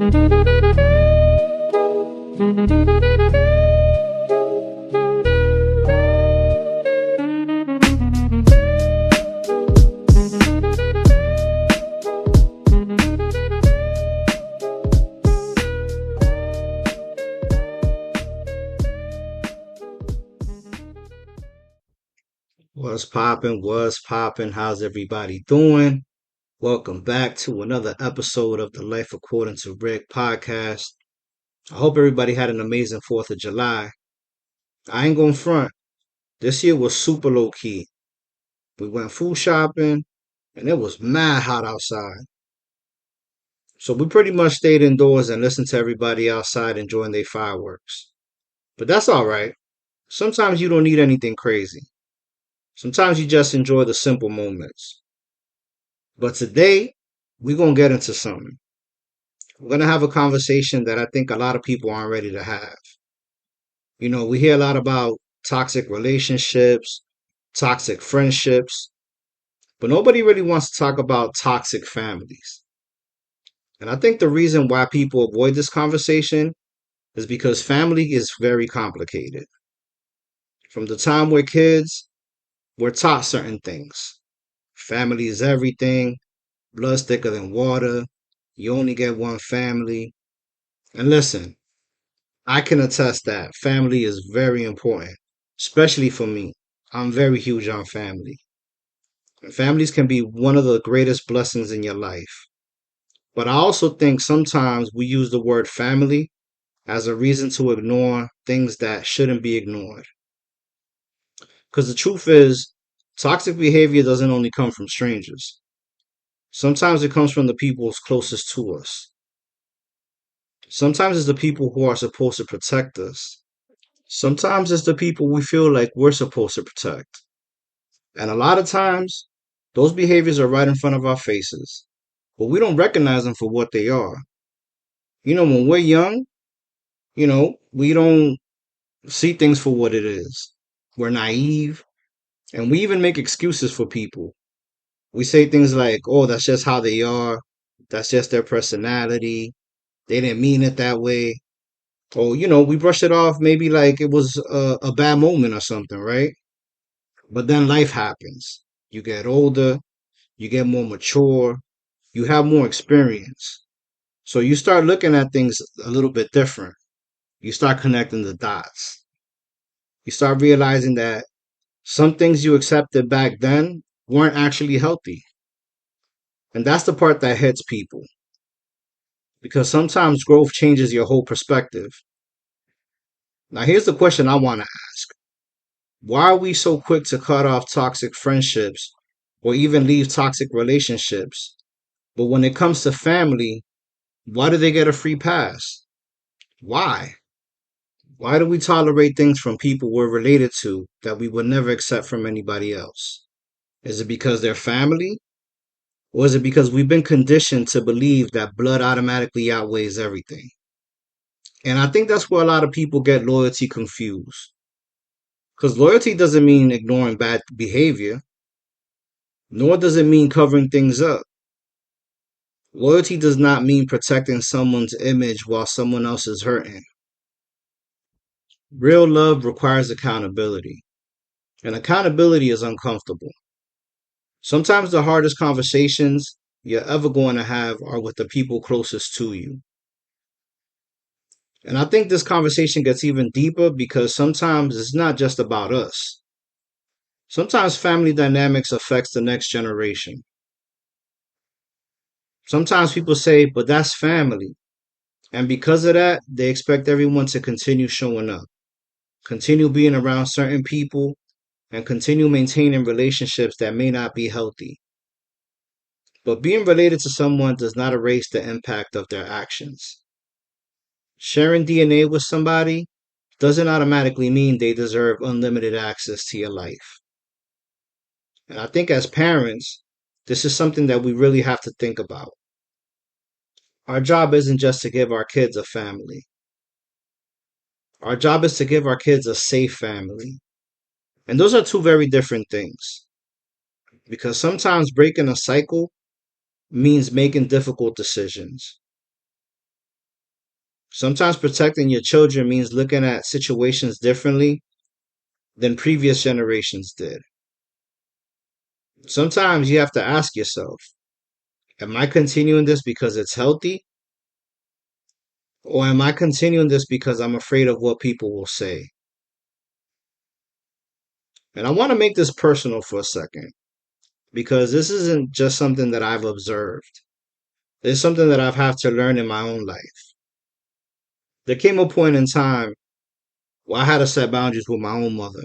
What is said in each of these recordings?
What's poppin'? What's poppin'? How's everybody doing? Welcome back to another episode of the Life According to Rick podcast. I hope everybody had an amazing 4th of July. I ain't gonna front. This year was super low key. We went food shopping and it was mad hot outside. So we pretty much stayed indoors and listened to everybody outside enjoying their fireworks. But that's alright. Sometimes you don't need anything crazy. Sometimes you just enjoy the simple moments. But today, we're going to get into something. We're going to have a conversation that I think a lot of people aren't ready to have. You know, we hear a lot about toxic relationships, toxic friendships, but nobody really wants to talk about toxic families. And I think the reason why people avoid this conversation is because family is very complicated. From the time we're kids, we're taught certain things. Family is everything. Blood's thicker than water. You only get one family. And listen, I can attest that family is very important, especially for me. I'm very huge on family. And families can be one of the greatest blessings in your life. But I also think sometimes we use the word family as a reason to ignore things that shouldn't be ignored. Because the truth is, toxic behavior doesn't only come from strangers. Sometimes it comes from the people closest to us. Sometimes it's the people who are supposed to protect us. Sometimes it's the people we feel like we're supposed to protect. And a lot of times, those behaviors are right in front of our faces, but we don't recognize them for what they are. You know, when we're young, we don't see things for what it is. We're naive, and we even make excuses for people. We say things like, oh, that's just how they are. That's just their personality. They didn't mean it that way. Or, we brush it off maybe like it was a bad moment or something, right? But then life happens. You get older, you get more mature, you have more experience. So you start looking at things a little bit different. You start connecting the dots. You start realizing that some things you accepted back then weren't actually healthy. And that's the part that hits people. Because sometimes growth changes your whole perspective. Now, here's the question I want to ask. Why are we so quick to cut off toxic friendships or even leave toxic relationships? But when it comes to family, why do they get a free pass? Why? Why do we tolerate things from people we're related to that we would never accept from anybody else? Is it because they're family? Or is it because we've been conditioned to believe that blood automatically outweighs everything? And I think that's where a lot of people get loyalty confused. Because loyalty doesn't mean ignoring bad behavior, nor does it mean covering things up. Loyalty does not mean protecting someone's image while someone else is hurting. Real love requires accountability, and accountability is uncomfortable. Sometimes the hardest conversations you're ever going to have are with the people closest to you. And I think this conversation gets even deeper because sometimes it's not just about us. Sometimes family dynamics affects the next generation. Sometimes people say, but that's family. And because of that, they expect everyone to continue showing up, continue being around certain people, and continue maintaining relationships that may not be healthy. But being related to someone does not erase the impact of their actions. Sharing DNA with somebody doesn't automatically mean they deserve unlimited access to your life. And I think as parents, this is something that we really have to think about. Our job isn't just to give our kids a family. Our job is to give our kids a safe family. And those are two very different things. Because sometimes breaking a cycle means making difficult decisions. Sometimes protecting your children means looking at situations differently than previous generations did. Sometimes you have to ask yourself, am I continuing this because it's healthy? Or am I continuing this because I'm afraid of what people will say? And I want to make this personal for a second because this isn't just something that I've observed. It's something that I've had to learn in my own life. There came a point in time where I had to set boundaries with my own mother.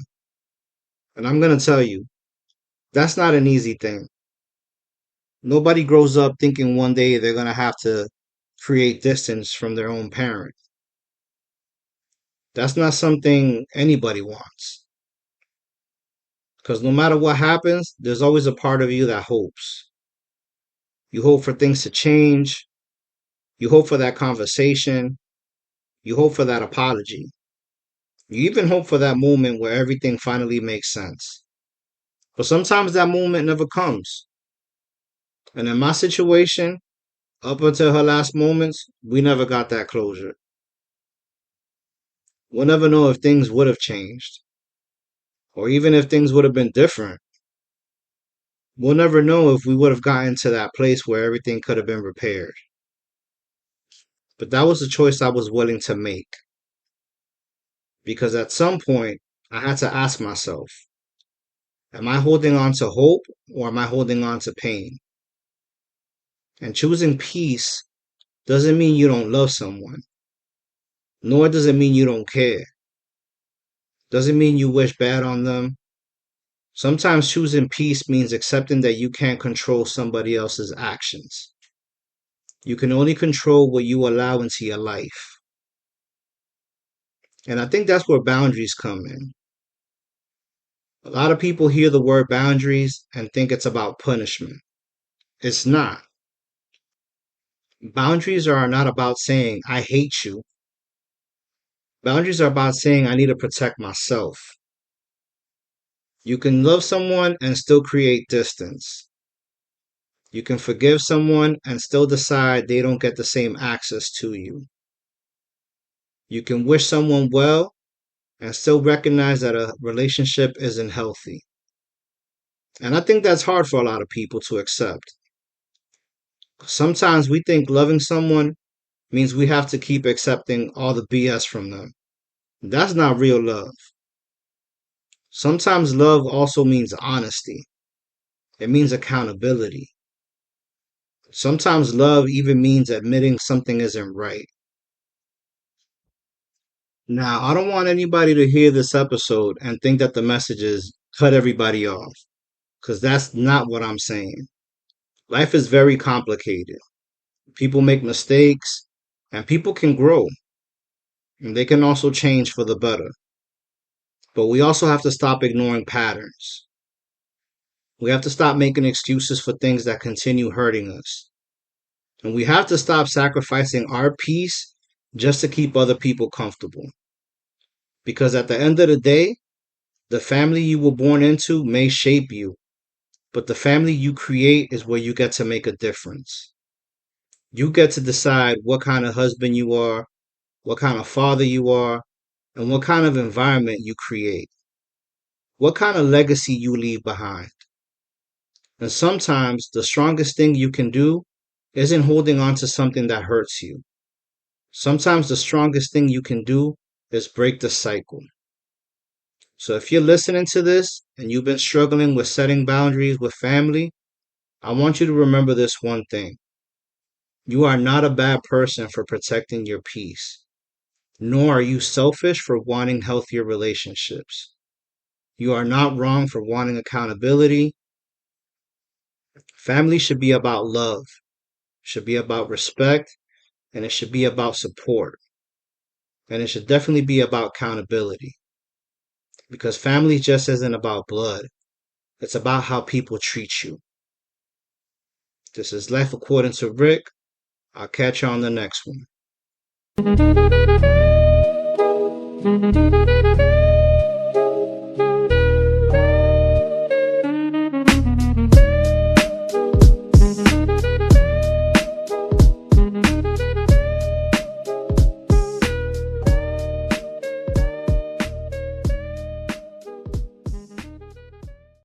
And I'm going to tell you, that's not an easy thing. Nobody grows up thinking one day they're going to have to create distance from their own parent. That's not something anybody wants. Because no matter what happens, there's always a part of you that hopes. You hope for things to change. You hope for that conversation. You hope for that apology. You even hope for that moment where everything finally makes sense. But sometimes that moment never comes. And in my situation, up until her last moments, we never got that closure. We'll never know if things would have changed, or even if things would have been different. We'll never know if we would have gotten to that place where everything could have been repaired. But that was the choice I was willing to make. Because at some point, I had to ask myself, am I holding on to hope or am I holding on to pain? And choosing peace doesn't mean you don't love someone, nor does it mean you don't care. Doesn't mean you wish bad on them. Sometimes choosing peace means accepting that you can't control somebody else's actions. You can only control what you allow into your life. And I think that's where boundaries come in. A lot of people hear the word boundaries and think it's about punishment. It's not. Boundaries are not about saying, I hate you. Boundaries are about saying, I need to protect myself. You can love someone and still create distance. You can forgive someone and still decide they don't get the same access to you. You can wish someone well and still recognize that a relationship isn't healthy. And I think that's hard for a lot of people to accept. Sometimes we think loving someone means we have to keep accepting all the BS from them. That's not real love. Sometimes love also means honesty. It means accountability. Sometimes love even means admitting something isn't right. Now, I don't want anybody to hear this episode and think that the message is cut everybody off, because that's not what I'm saying. Life is very complicated. People make mistakes, and people can grow, and they can also change for the better. But we also have to stop ignoring patterns. We have to stop making excuses for things that continue hurting us. And we have to stop sacrificing our peace just to keep other people comfortable. Because at the end of the day, the family you were born into may shape you, but the family you create is where you get to make a difference. You get to decide what kind of husband you are, what kind of father you are, and what kind of environment you create. What kind of legacy you leave behind. And sometimes the strongest thing you can do isn't holding on to something that hurts you. Sometimes the strongest thing you can do is break the cycle. So if you're listening to this and you've been struggling with setting boundaries with family, I want you to remember this one thing. You are not a bad person for protecting your peace, nor are you selfish for wanting healthier relationships. You are not wrong for wanting accountability. Family should be about love, should be about respect, and it should be about support. And it should definitely be about accountability. Because family just isn't about blood. It's about how people treat you. This is Life According to Rick. I'll catch you on the next one.